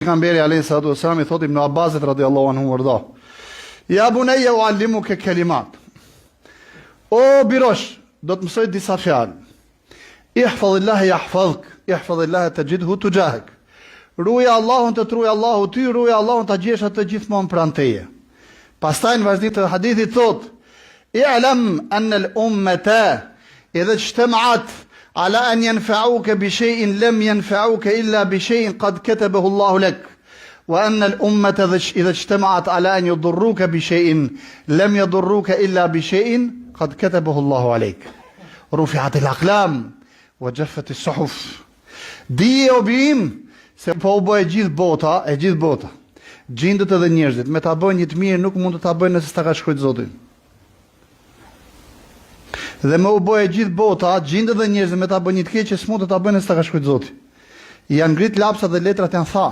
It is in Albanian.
Pejgamberi alayhi salatu wasalam I thot Ibn Abbasit radiallahu anhu warda, ja bunayya uallimuka kalimat. O birosh, do të mësoj disa fjalë. Ihfazillah yahfazuk, ihfazillah tajidhu tujahak. Ruaj Allahun të truaj Allahu ty, ruaj Allahun ta gjesh atë gjithmonë pranë teje. Pastaj në vazhdim të hadithit thot: "I'lam anna al-ummata idha ijtama'at على أن ينفعوك بشيء لم ينفعوك إلا بشيء قد كتبه الله لك وأن الأمة إذا اجتمعت على أن يضروك بشيء لم يضروك إلا بشيء قد كتبه الله عليك رفعت الأقلام وجفت الصحف." Dije o bim se po u bë e gjithë bota, gjindët edhe njerëzit, me ta bëjnë një të mirë nuk mund të ta bëjnë nëse s'ta ka shkruajtur Zoti. Dhe me u bëjë gjithë bota, gjindët dhe njerëzit me ta bëjnë një të keq që s'mund të ta bëjnë nëse ta ka shkruajtur Zoti. Janë ngrit lapsat dhe letrat janë tha.